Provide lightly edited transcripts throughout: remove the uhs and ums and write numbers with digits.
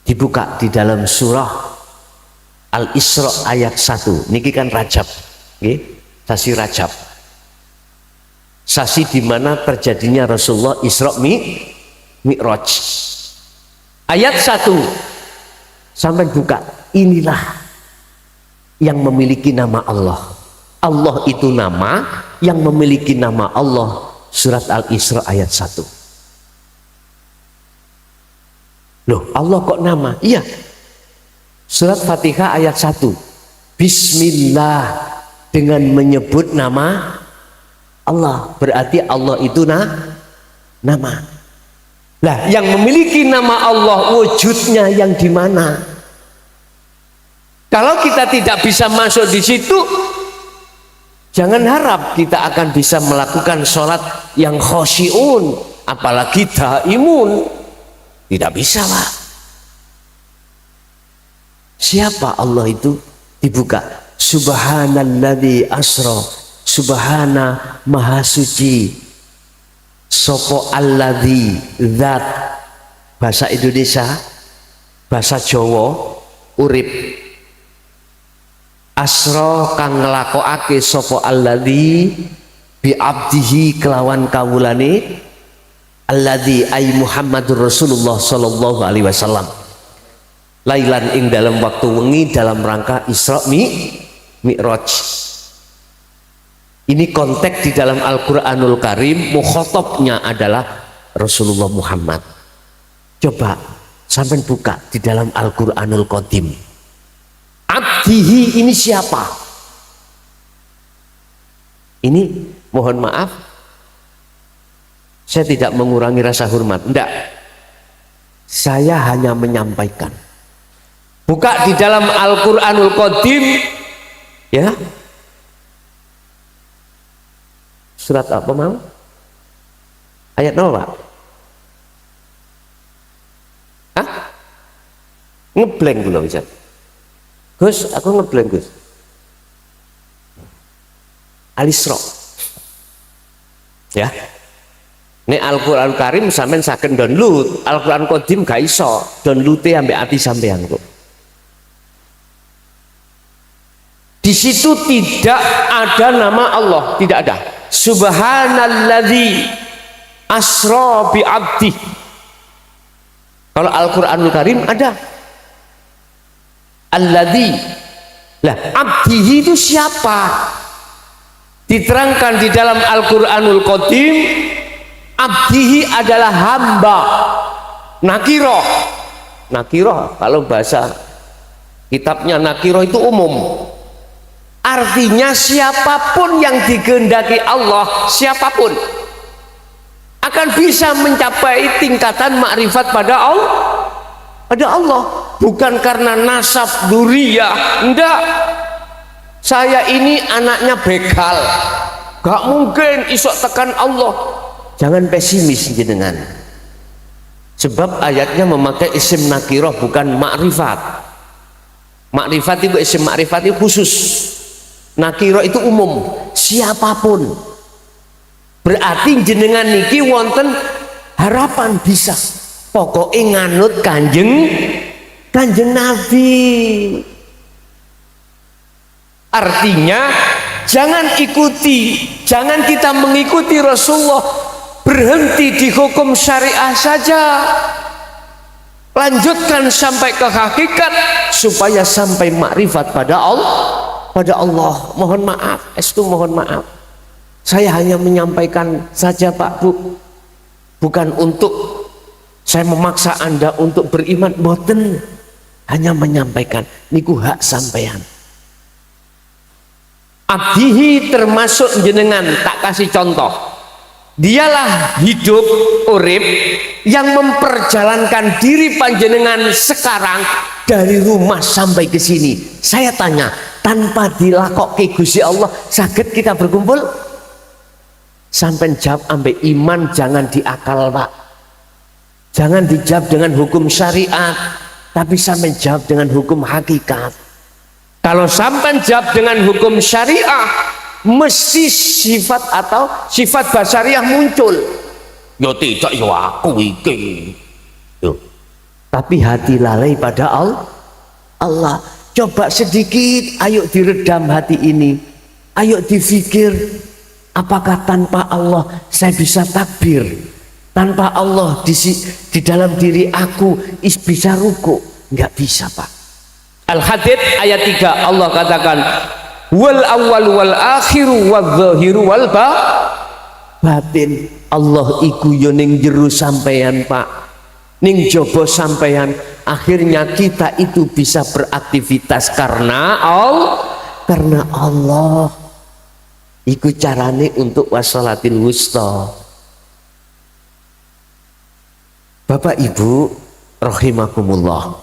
Dibuka di dalam surah Al-Isra ayat 1. Niki kan Rajab, nggih, sasi Rajab. Sasi di mana terjadinya Rasulullah Isra Mi'raj. Ayat 1 sampai buka, inilah yang memiliki nama Allah. Allah itu nama, yang memiliki nama Allah. Surat Al-Isra ayat 1. Loh, Allah kok nama? Iya. Surat Fatihah ayat 1. Bismillah, dengan menyebut nama Allah. Berarti Allah itu nama. Lah, yang memiliki nama Allah wujudnya yang di mana? Kalau kita tidak bisa masuk di situ, jangan harap kita akan bisa melakukan sholat yang khosyi'un, apalagi daimun. Tidak bisa, Pak. Siapa Allah itu? Dibuka, subhanalladzi asra, subhana maha suci, sopo alladzi, zat. Bahasa Indonesia, bahasa Jawa, urip. Asra kang nglakokake sopo alladzi bi abdihi kelawan kawulane, alladzi ay Muhammadur Rasulullah sallallahu alaihi wasallam, lailan ing dalam waktu wengi dalam rangka Isra Mi'raj. Ini konteks di dalam Al-Qur'anul Karim, mukhatabnya adalah Rasulullah Muhammad. Coba sampai buka di dalam Al-Qur'anul Qadim. Abdihi ini siapa? Ini mohon maaf, saya tidak mengurangi rasa hormat, enggak. Saya hanya menyampaikan. Buka di dalam Al-Qur'anul Qadim, ya. Surat apa mau? Ayat 0, Pak? Hah? Ngeblank dulu, bisa. Gus, aku ngeblank, Gus. Al-Isra. Ya. Nek Al-Qur'an Karim sampean saged download, Al-Qur'an Qadim gak iso, download-e ambek ati sampean kok. Di situ tidak ada nama Allah, tidak ada. Subhanalladzi asra bi abdi. Kalau Al-Qur'anul Karim ada. Alladzi. Lah, abdihi itu siapa? Diterangkan di dalam Al-Qur'anul Qadim, abdihi adalah hamba. Nakiroh. Nakiroh kalau bahasa kitabnya nakiroh itu umum. Artinya siapapun yang dikehendaki Allah, siapapun akan bisa mencapai tingkatan makrifat pada Allah. Pada Allah, bukan karena nasab dzurriyyah, enggak. Saya ini anaknya begal, gak mungkin isok tekan Allah. Jangan pesimis jenengan, sebab ayatnya memakai isim nakiroh bukan makrifat. Makrifat itu isim makrifat itu khusus, nakiroh itu umum, siapapun. Berarti jenengan niki wonten harapan bisa pokoknya nganut kanjeng Nabi. Artinya jangan kita mengikuti Rasulullah berhenti di hukum syariah saja, lanjutkan sampai ke hakikat supaya sampai makrifat pada Allah. Mohon maaf, mohon maaf, saya hanya menyampaikan saja Pak Bu, bukan untuk saya memaksa Anda untuk beriman, boten, hanya menyampaikan niku hak sampean. Abdihi termasuk jenengan, tak kasih contoh, dialah hidup urip yang memperjalankan diri panjenengan sekarang dari rumah sampai ke sini. Saya tanya, tanpa dilakokke Gusti Allah saged kita berkumpul? Sampai jawab ambek iman, jangan diakal Pak, jangan dijawab dengan hukum syariat, tapi sampai jawab dengan hukum hakikat. Kalau sampai jawab dengan hukum syariah, mesti sifat atau sifat basariah muncul. Yo tidak, yo aku iki. Yo. tapi hati lalai pada Allah. Coba sedikit, ayo diredam hati ini, ayo difikir, apakah tanpa Allah saya bisa takbir, tanpa Allah di dalam diri aku bisa ruku? Nggak bisa, Pak. Al-Hadid ayat 3 Allah katakan wal awwal wal akhiru wal zahiru wal batin. Allah iku yo ning jero sampeyan, Pak, ning jaba sampeyan. Akhirnya kita itu bisa beraktivitas karena Allah. Iku carane untuk wassalatil wusta. Bapak Ibu rahimakumullah,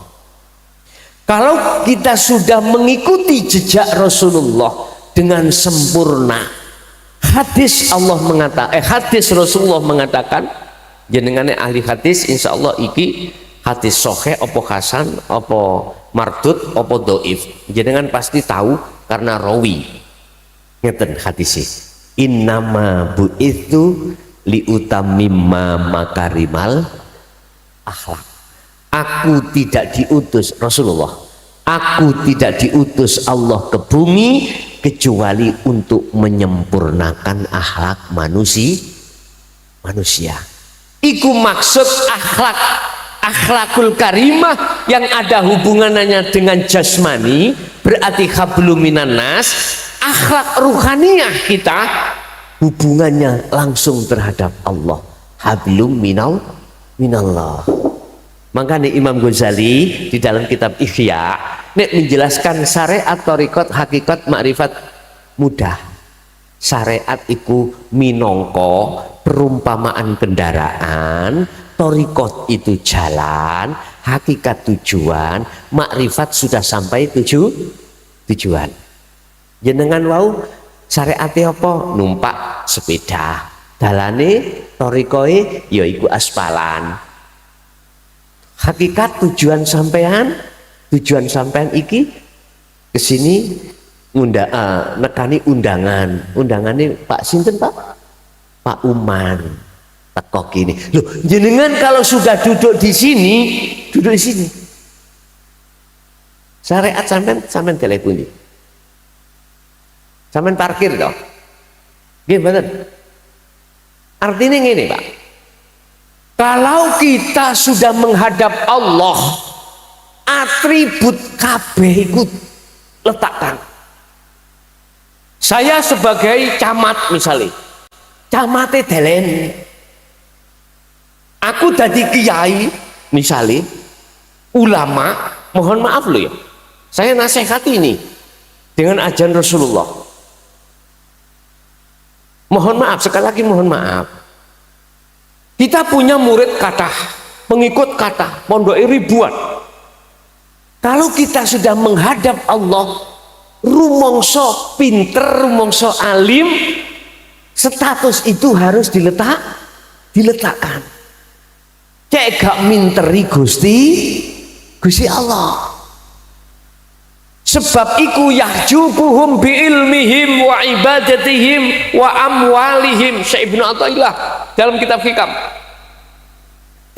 kalau kita sudah mengikuti jejak Rasulullah dengan sempurna, hadis Rasulullah mengatakan, jenengane ahli hadis, insya Allah iki hadis sahih opo hasan opo mardud opo doif, jenengan pasti tahu karena rawi. Ngeten hadisnya, innama bu'ithu liutamimma makarimal akhlak. Aku tidak diutus Rasulullah, aku tidak diutus Allah ke bumi kecuali untuk menyempurnakan akhlak manusia. Iku maksud akhlakul karimah yang ada hubungannya dengan jasmani, berarti hablum minan nas. Akhlak ruhaniyah kita hubungannya langsung terhadap Allah, hablum minallah. Makanya Imam Ghazali di dalam kitab Ihya menjelaskan syariat, thariqat, hakikat, makrifat mudah. Syariat iku minangka perumpamaan kendaraan, thariqat itu jalan, hakikat tujuan, makrifat sudah sampai tujuan. Jenengan wau syariate apa? Numpak sepeda, dalane thariqae ya iku aspalan. Hakikat tujuan sampean iki kesini nekani undangannya Pak sinten, Pak Uman teko kini. Loh, jenengan kalau sudah duduk di sini syariat sampean telepon, sampean parkir toh, nggih mboten? Artinya ngene, Pak, kalau kita sudah menghadap Allah, atribut kabeh ikut letakkan. Saya sebagai camat misalnya, camate delen, aku jadi kiai misalnya, ulama, mohon maaf loh ya, saya nasihati ini dengan ajaran Rasulullah. Mohon maaf, sekali lagi mohon maaf. Kita punya murid kathah, pengikut kathah, pondok ribuan. Kalau kita sudah menghadap Allah, rumongso pinter, rumongso alim, status itu harus diletakkan. Cek gak minteri Gusti Allah. Sebab iku yahjubuhum biilmihim wa ibadatihim wa amwalihim. Syekh Ibnu Athaillah dalam kitab Hikam,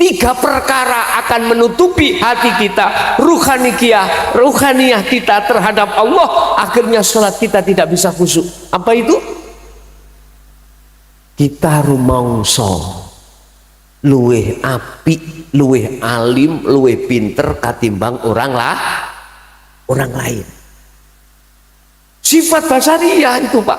3 perkara akan menutupi hati kita, ruhaniyah kita terhadap Allah, akhirnya sholat kita tidak bisa khusyuk. Apa itu? Kita rumangsa luweh apik, luweh alim, luweh pinter katimbang orang lain. Sifat basariyah itu, Pak,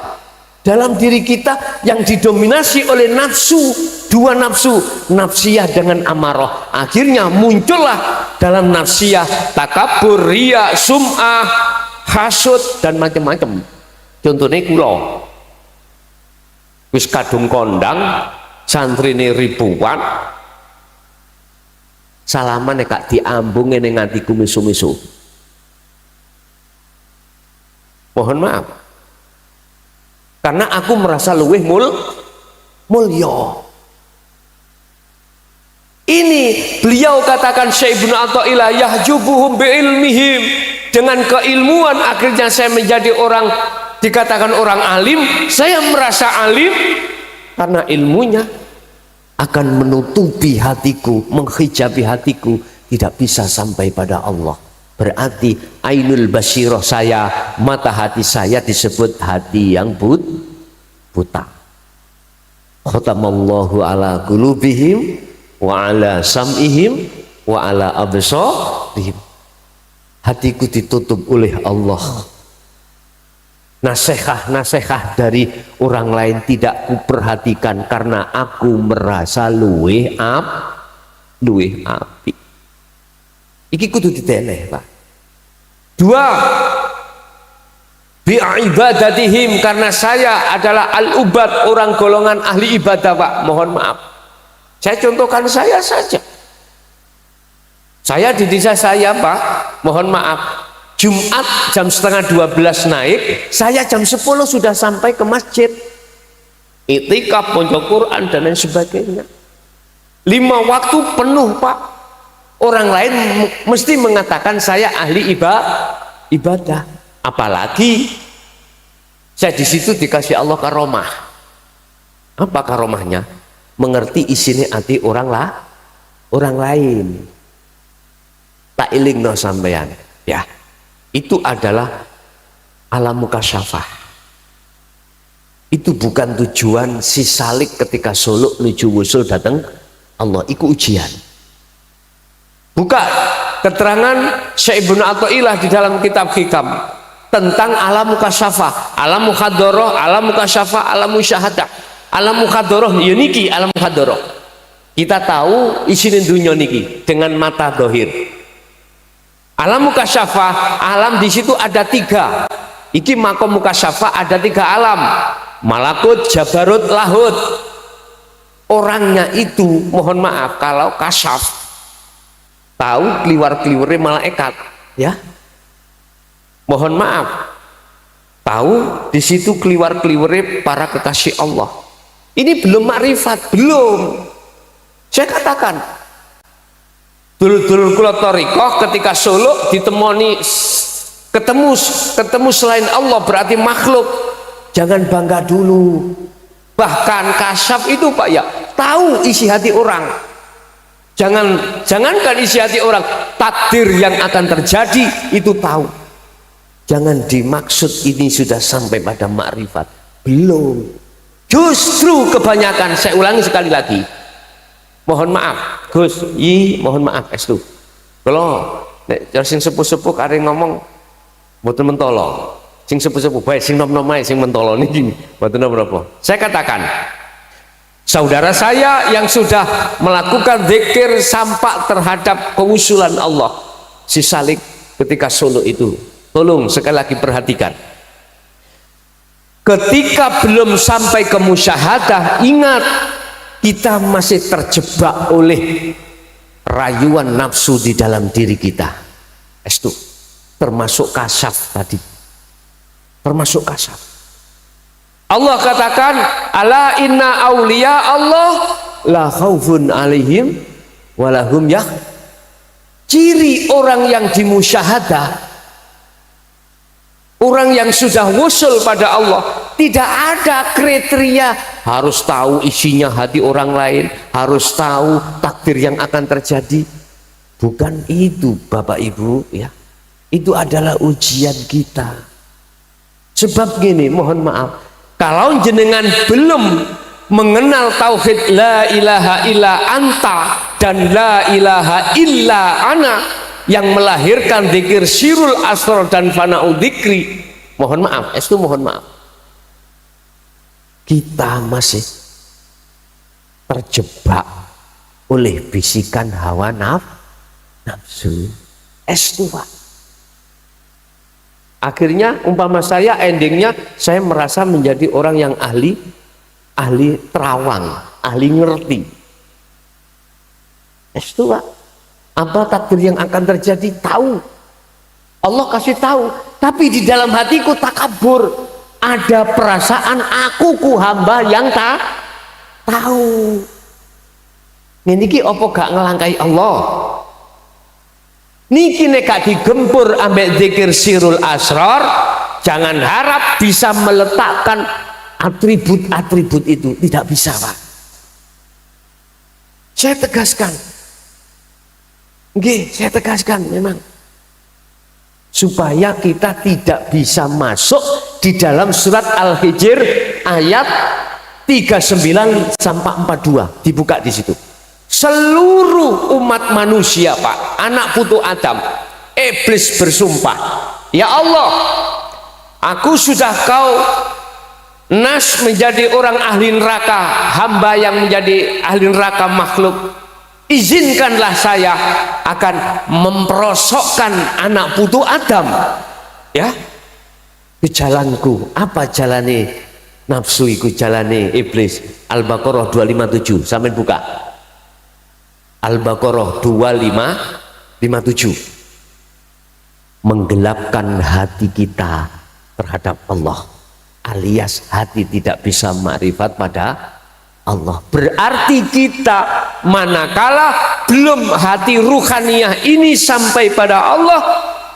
dalam diri kita yang didominasi oleh nafsu, 2 nafsu, nafsiyah dengan amarah. Akhirnya muncullah dalam nafsiyah takabur, riya, sum'ah, hasud dan macam-macam. Contohnya kula wis kadung kondang, santrine ribuan, salaman nek diambung ngene nganti kumisu-misu. Mohon maaf, karena aku merasa luweh mulya. Ini beliau katakan, Syekh Ibnu Athaillah, yahjubuhum biilmihim, dengan keilmuan akhirnya saya menjadi orang, dikatakan orang alim. Saya merasa alim karena ilmunya akan menutupi hatiku, menghijabi hatiku tidak bisa sampai pada Allah. Berarti ainul basirah saya, mata hati saya disebut hati yang buta. Khatamallahu ala qulubihim wa ala sam'ihim wa ala absarihim. Hatiku ditutup oleh Allah. Nasihat dari orang lain tidak kuperhatikan karena aku merasa luweh api. Iki kudu diteleh, Pak. 2, bi'ibadatihim, karena saya adalah al-ubad, orang golongan ahli ibadah, Pak. Mohon maaf. Saya contohkan saya saja. Saya di desa saya, Pak, mohon maaf. Jumat jam setengah 12 naik, saya jam 10 sudah sampai ke masjid. Iktikaf, baca Quran dan lain sebagainya. 5 waktu penuh, Pak. Orang lain mesti mengatakan saya ahli ibadah. Apalagi saya di situ dikasih Allah karomah. Apa karomahnya? Mengerti isinya hati orang lain. Tak ilingno sampean, ya. Itu adalah alam mukasyafah. Itu bukan tujuan si salik ketika suluk menuju wusul datang Allah. Itu ujian. Buka keterangan Syekh Ibnu Athaillah di dalam kitab Hikam tentang alam mukasyafah, alam mukhadharah, alam mukasyafah, alam musyahadah. Alam mukhadharah ya niki alam mukhadharah. Kita tahu isine dunya niki dengan mata dohir. Alam mukasyafah, alam di situ ada 3. Iki makom mukasyafah ada 3 alam. Malakut, jabarut, lahut. Orangnya itu mohon maaf kalau kasyaf tahu kliwar-kliwure malaikat, ya. Mohon maaf. Tahu di situ kliwar-kliwure para kekasih Allah. Ini belum makrifat, belum. Saya katakan, dulur-dulur kula thariqah ketika suluk ditemoni ketemu selain Allah berarti makhluk. Jangan bangga dulu. Bahkan kasyaf itu, Pak, ya, tahu isi hati orang. Jangankan isi hati orang, takdir yang akan terjadi itu tahu. Jangan dimaksud ini sudah sampai pada makrifat, belum. Justru kebanyakan, saya ulangi sekali lagi, mohon maaf Gus, mohon maaf estu. Kalau sing sepuh-sepuh kare ngomong mboten mentolo, sing sepuh-sepuh bae sing nom-nom ae sing mentolo niki mboten napa. Saya katakan, saudara saya yang sudah melakukan zikir sampai terhadap kewusulan Allah, si salik ketika suluk itu, tolong sekali lagi perhatikan. Ketika belum sampai ke musyahadah, ingat kita masih terjebak oleh rayuan nafsu di dalam diri kita. Itu termasuk kasyaf tadi, termasuk kasyaf. Allah katakan, ala inna awliya Allah la khaufun alaihim walahum yah. Ciri orang yang dimusyahadah, orang yang sudah wusul pada Allah, tidak ada kriteria harus tahu isinya hati orang lain, harus tahu takdir yang akan terjadi. Bukan itu, Bapak Ibu, ya. Itu adalah ujian kita. Sebab gini, mohon maaf, kalau jenengan belum mengenal tauhid la ilaha illa anta dan la ilaha illa ana yang melahirkan zikir sirul asrar dan fana'u dzikri, mohon maaf, itu mohon maaf, kita masih terjebak oleh bisikan hawa nafsu. Itu, Pak. Akhirnya umpama saya endingnya saya merasa menjadi orang yang ahli terawang, ahli ngerti. Itu, Pak. Apa takdir yang akan terjadi tahu. Allah kasih tahu, tapi di dalam hatiku takabur, ada perasaan aku hamba yang tak tahu. Niki opo gak ngelangkai Allah. Niki nek digempur ambek zikir sirul asrar, jangan harap bisa meletakkan atribut-atribut itu, tidak bisa, Pak. Saya tegaskan, Nggih, saya tegaskan memang supaya kita tidak bisa masuk di dalam surat Al-Hijr ayat 39 sampai 42, dibuka di situ. Seluruh umat manusia, Pak, anak putu Adam, iblis bersumpah, ya Allah, aku sudah kau nas menjadi orang ahli neraka, hamba yang menjadi ahli neraka makhluk. Izinkanlah saya akan memperosokkan anak putu Adam, ya, ke jalanku. Apa jalane nafsu iku, jalane iblis? Al-Baqarah 257, sampai buka Al-Baqarah 2557. Menggelapkan hati kita terhadap Allah, alias hati tidak bisa makrifat pada Allah. Berarti kita manakala belum hati ruhaniyah ini sampai pada Allah,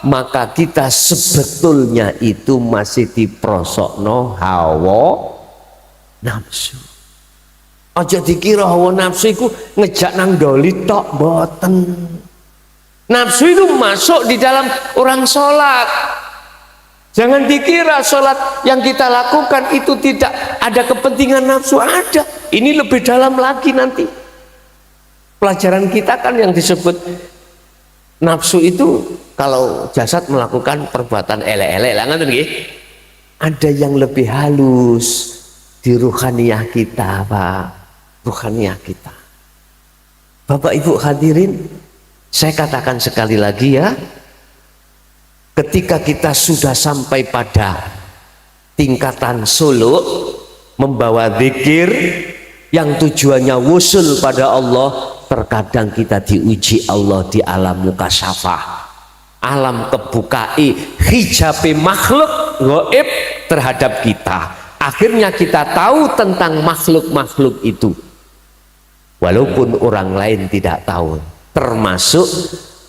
maka kita sebetulnya itu masih diprosokno hawa nafsu. Aja dikira hawa nafsu itu ngejak nang doli tok, boten. Nafsu itu masuk di dalam orang sholat. Jangan dikira sholat yang kita lakukan itu tidak ada kepentingan nafsu, ada. Ini lebih dalam lagi nanti. Pelajaran kita kan yang disebut nafsu itu kalau jasad melakukan perbuatan elek-elek lah, ngerti nggih? Ada yang lebih halus di ruhaniyah kita, Pak. Ruhaniyah kita. Bapak Ibu hadirin, saya katakan sekali lagi ya, ketika kita sudah sampai pada tingkatan suluk, membawa zikir yang tujuannya wusul pada Allah, terkadang kita diuji Allah di alam mukasyafah, alam kebukai hijabe makhluk gaib terhadap kita. Akhirnya kita tahu tentang makhluk-makhluk itu, walaupun orang lain tidak tahu, termasuk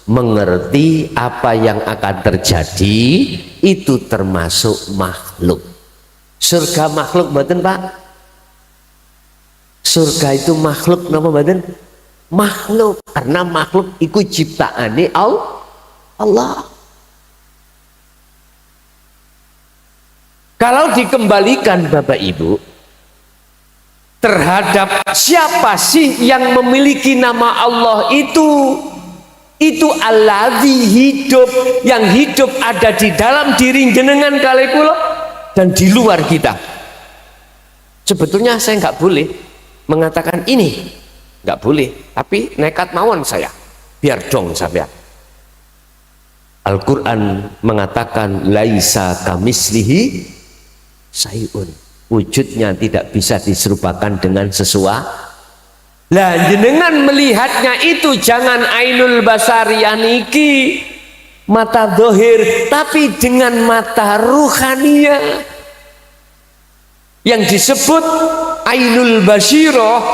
mengerti apa yang akan terjadi, itu termasuk makhluk. Surga makhluk mboten, Pak? Surga itu makhluk napa mboten? Makhluk, karena makhluk iku ciptaane Allah. Kalau dikembalikan Bapak Ibu terhadap siapa sih yang memiliki nama Allah itu alladzi hidup, yang hidup ada di dalam diri jenengan kali kula dan di luar kita. Sebetulnya saya nggak boleh mengatakan ini, nggak boleh, tapi nekat mawon saya, biar dong sampean. Al-Quran mengatakan laisa kamislihi sayun, wujudnya tidak bisa diserupakan dengan sesuatu. Lah jenengan melihatnya itu jangan ainul basarianiki, mata dohir, tapi dengan mata ruhaniyah yang disebut ainul basyirah,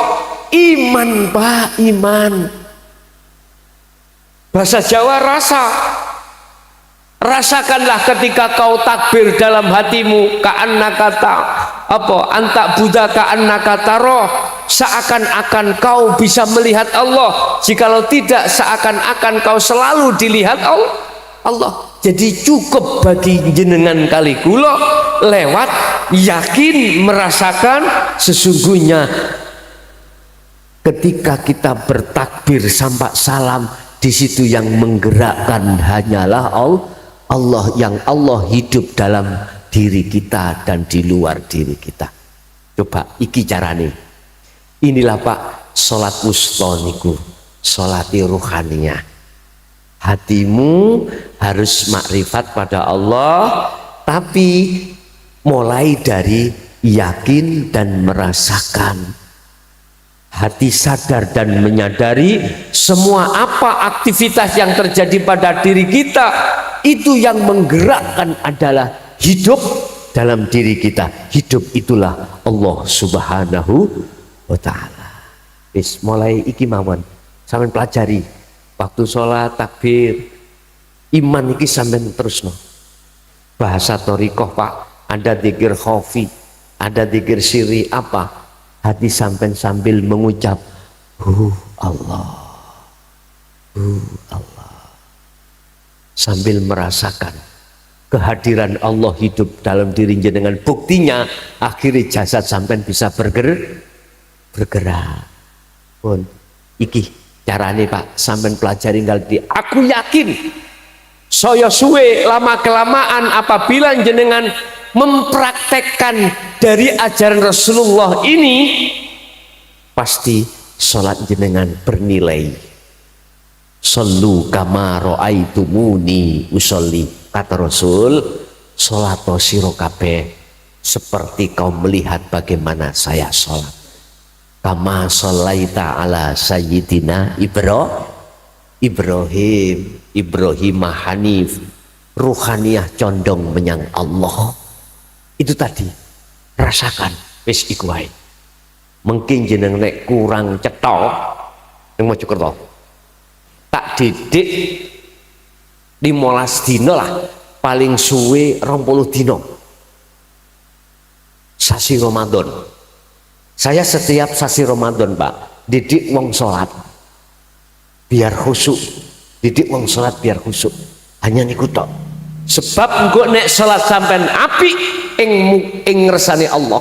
iman, Pak, iman. Bahasa Jawa rasa. Rasakanlah ketika kau takbir dalam hatimu, ka'annaka anta buddha ka'annaka taroh, seakan-akan kau bisa melihat Allah. Jikalau tidak, seakan-akan kau selalu dilihat Allah. Jadi cukup bagi jenengan kali kula lewat yakin merasakan sesungguhnya ketika kita bertakbir sampai salam, di situ yang menggerakkan hanyalah Allah, yang Allah hidup dalam diri kita dan di luar diri kita. Coba iki carane. Inilah Pak salat wusta niku, salati ruhaniyah. Hatimu harus makrifat pada Allah, tapi mulai dari yakin dan merasakan. Hati sadar dan menyadari semua apa aktivitas yang terjadi pada diri kita, itu yang menggerakkan adalah hidup dalam diri kita. Hidup itulah Allah Subhanahu wa ta'ala. Wis mulai iki mawon sampean pelajari waktu sholat takbir, iman iki sampean terusno. Bahasa thariqah, Pak, ada zikir khafi, ada zikir sirri, apa? Hati sampean sambil mengucap Allah, Allah, sambil merasakan kehadiran Allah hidup dalam diri jenengan. Buktinya akhirnya jasad sampean bisa bergerak. Pun iki carane Pak, sampean pelajari ngaldi. Aku yakin saya suwe lama kelamaan apabila jenengan mempraktekkan dari ajaran Rasulullah ini, pasti sholat jenengan bernilai. Sallu kama ra'aitumuni usolli, kata Rasul, sholat sira kabeh seperti kau melihat bagaimana saya sholat. Kama sholaita ala sayyidina Ibrahim Hanif, ruhaniyah condong menyang Allah. Itu tadi, rasakan wis iku wae. Mungkin jeneng nek kurang cetok ning Mojokerto, tak didik 15 dino lah, paling suwe 20 dino sasi Ramadan. Saya setiap sasi Ramadan Pak didik wong sholat biar khusyuk, didik wong sholat biar khusyuk, hanya niku tok. Sebab engko nek sholat sampean apik ing ngersane Allah,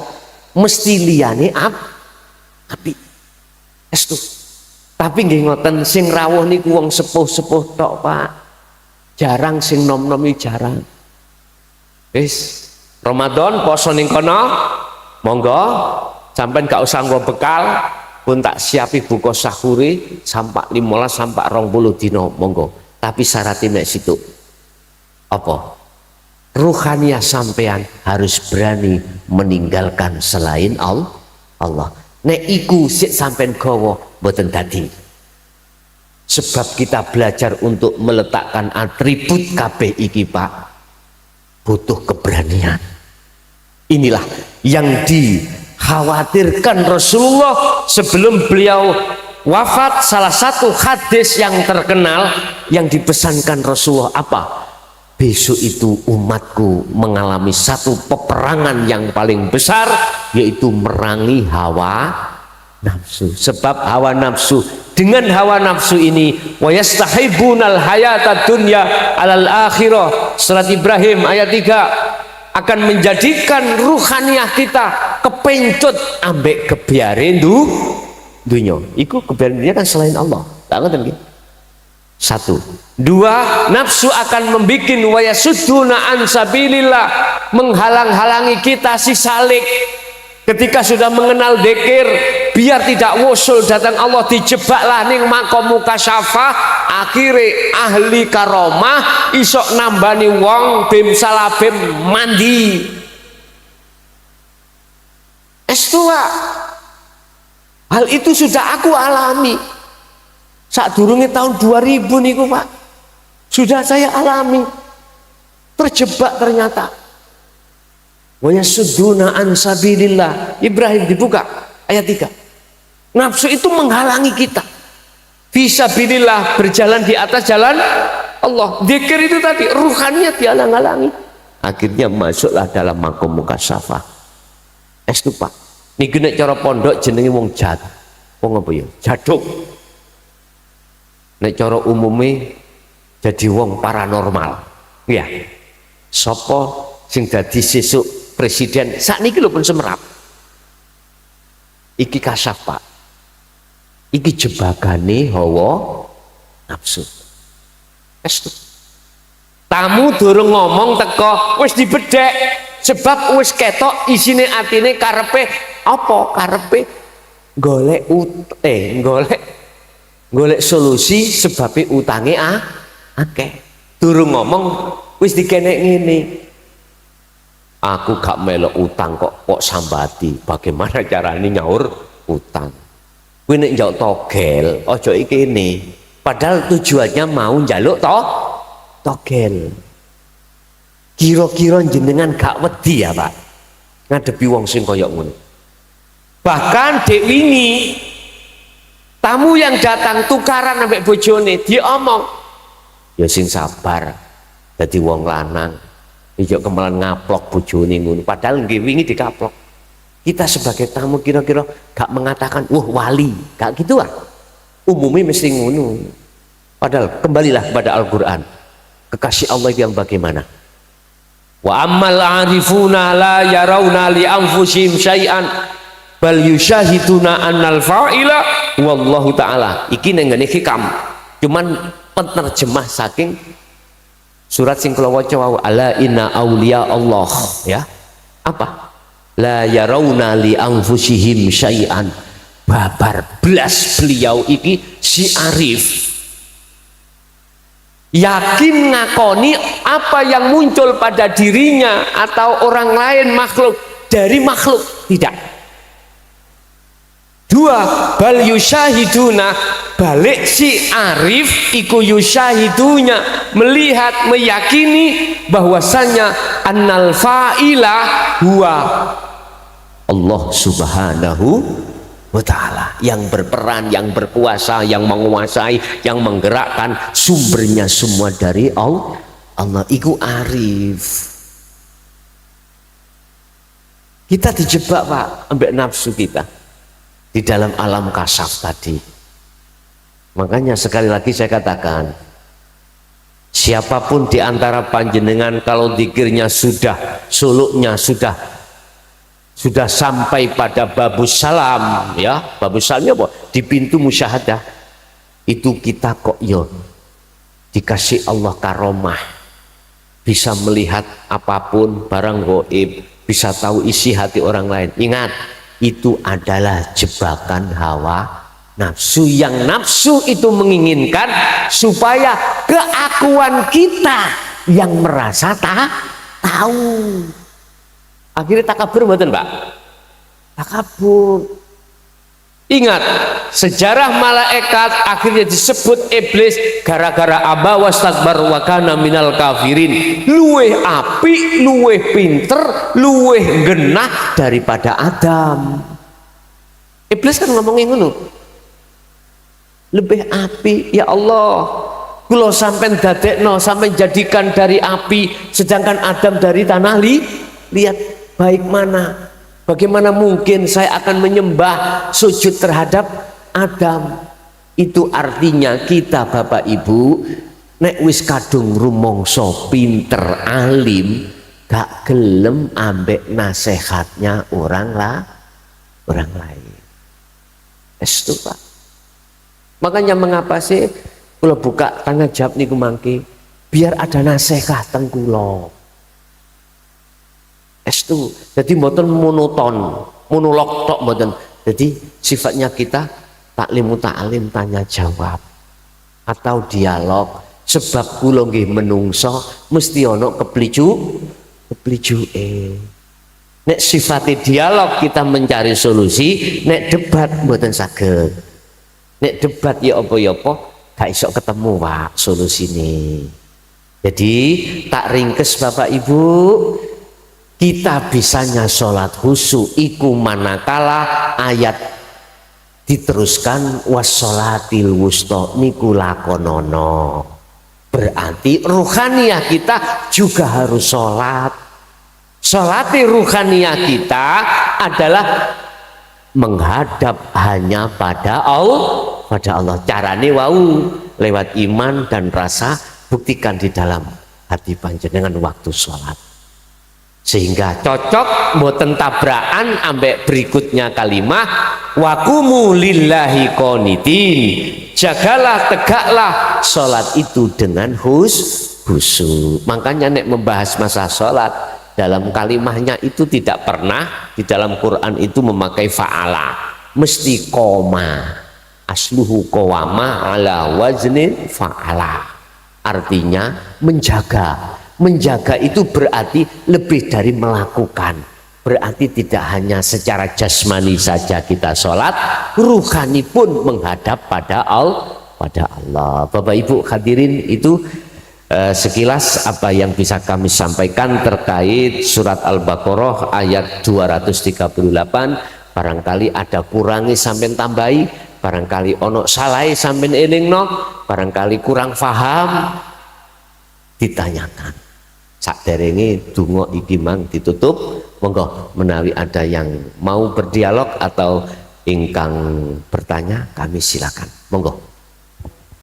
mesti liyane apik estu. Tapi nggih ngoten, sing rawuh niku wong sepuh-sepuh tok Pak, jarang sing nom-nom iki jarang. Wis Ramadan poso ning kono, monggo sampean gak usah nggo bekal, pun tak siapi buka sahuri sampai 15 sampai 20 dino monggo. Tapi syaratnya nek situ apa? Ruhaniyah sampean harus berani meninggalkan selain Allah. Nek iku sik sampean gawa mboten dadi. Sebab kita belajar untuk meletakkan atribut kabeh iki Pak, butuh keberanian. Inilah yang dikhawatirkan Rasulullah sebelum beliau wafat. Salah satu hadis yang terkenal yang dipesankan Rasulullah apa? Besok itu umatku mengalami satu peperangan yang paling besar, yaitu merangi hawa nafsu. Sebab hawa nafsu, dengan hawa nafsu ini wa yastahibunal hayata dunya alal akhirah, surat Ibrahim ayat 3, akan menjadikan ruhaniyah kita kepencut ambek kebiarin dunya. Iku kebiarin dunya kan selain Allah, tak ngerti gitu. 1, 2, nafsu akan membuat wayasudduna an sabilillah, menghalang-halangi kita si salik. Ketika sudah mengenal dzikir, biar tidak wusul datang Allah, dijebaklah ning makom mukasyafah, akhirnya ahli karomah isok nambani wong bim salabim mandi estua. Hal itu sudah aku alami saat durungnya tahun 2000 niku Pak, sudah saya alami, terjebak ternyata. Wa yasudduna an sabilillah, Ibrahim dibuka ayat 3. Nafsu itu menghalangi kita fisabilillah, berjalan di atas jalan Allah. Dzikir itu tadi ruhannya dihalang-halangi, akhirnya masuklah dalam makom mukasyafah. Estu Pak, niki nek cara pondok jenenge wong jad, wong apa ya? Jaduk. Nek cara umumnya jadi wong paranormal. Ya. Sopo sing dadi sesuk presiden sakniki lho pun semerap. Iki kasyaf Pak. Iki jebagane hawa nafsu. Estu. Tamu durung ngomong teko wis dibedhek, sebab wis ketok isine atine karepe apa? Karepe golek golek solusi sebabnya utange akeh. Durung ngomong wis dikenek ngene. Aku gak melok utang kok sambati. Bagaimana caranya nyaur utang? Kuwi nek njaluk togel, aja iki kene. Padahal tujuannya mau njaluk togel. Kira-kira jenengan gak wedi ya Pak ngadepi wong sing kaya ngono. Bahkan dek wingi tamu yang datang tukaran sampai bojone, dia omong ya sing sabar, jadi wong lanang ijo kemelan ngaplok bojone ngono, padahal nggih wingi dikaplok. Kita sebagai tamu kira-kira gak mengatakan wah wali, gak gitu ah, umumnya mesti ngono. Padahal kembalilah kepada Al-Quran. Kekasih Allah yang bagaimana? Wa ammal arifuna la yarawna li anfusihim syai'an bal yusyahiduna annal fa'ila wallahu ta'ala. Iki nengane hikam. Cuman penerjemah saking surat sing kula waca wau, ala inna auliya Allah, ya. Apa? La yarawna li anfusihim syai'an. Babar belas beliau iki si Arif yakin ngakoni apa yang muncul pada dirinya atau orang lain makhluk dari makhluk, tidak. Dua, bal yusyahiduna, balik si Arif iku yusyahidunya, melihat, meyakini bahwasanya annal fa'ila huwa Allah subhanahu wa ta'ala, yang berperan, yang berkuasa, yang menguasai, yang menggerakkan, sumbernya semua dari Allah. Iku Arif. Kita dijebak Pak ambek nafsu kita di dalam alam kasaf tadi. Makanya sekali lagi saya katakan, siapapun di antara panjenengan kalau zikirnya sudah, suluknya sudah sampai pada babus salam, ya, babus salamnya apa? Di pintu musyahadah itu kita kok yo dikasih Allah karomah, bisa melihat apapun barang gaib, bisa tahu isi hati orang lain. Ingat, itu adalah jebakan hawa nafsu, yang nafsu itu menginginkan supaya keakuan kita yang merasa tahu. Akhirnya takabur mboten Pak? Takabur. Ingat, sejarah malaikat akhirnya disebut iblis gara-gara aba wastakbar wa kana minal kafirin. Luweh apik, luweh pinter, luweh genah daripada Adam. Iblis kan ngomongin ngono. Lebih apik, ya Allah. Kula sampean dadekno, sampean jadikan dari api, sedangkan Adam dari tanah lihat. Baik mana, bagaimana mungkin saya akan menyembah sujud terhadap Adam? Itu artinya kita Bapak Ibu nek wis kadung rumangsa pinter alim gak gelem ambek nasihatnya orang lain. Itu Pak. Makanya mengapa sih kalau buka tangga jawab niku mangke biar ada nasihat teng kula. Itu jadi mboten monolog tok mboten. Jadi sifatnya kita taklim muta'alim, tanya jawab atau dialog, sebab kula nggih menungso mesti ana keplijuke. Nek sifatnya dialog kita mencari solusi, nek debat mboten saged. Nek debat ya apa gak iso ketemu Pak solusine. Jadi tak ringkes Bapak Ibu, kita bisanya sholat khusyuk iku manakala ayat diteruskan wassolatil wusta niku lakonono. Berarti ruhaniyah kita juga harus sholat. Sholati ruhaniyah kita adalah menghadap hanya pada Allah. Carane wau lewat iman dan rasa, buktikan di dalam hati panjenengan waktu sholat. Sehingga cocok mboten tabrakan ambek berikutnya kalimat waqumu lillahi qanitin. Jagalah, tegaklah sholat itu dengan khusyuk. Makanya nek membahas masa sholat, dalam kalimahnya itu tidak pernah di dalam Quran itu memakai fa'ala, mesti koma. Asluhu qawama ala wazni fa'ala, artinya menjaga. Menjaga itu berarti lebih dari melakukan, berarti tidak hanya secara jasmani saja kita sholat, ruhani pun menghadap pada Allah. Bapak Ibu hadirin, itu sekilas apa yang bisa kami sampaikan terkait surat Al-Baqarah ayat 238. Barangkali ada kurangi sampai tambahi, barangkali ono salai sampai elingno, barangkali kurang faham, ditanyakan. Sakderenge donga iki mang ditutup, monggo menawi ada yang mau berdialog atau ingkang bertanya, kami silakan, monggo.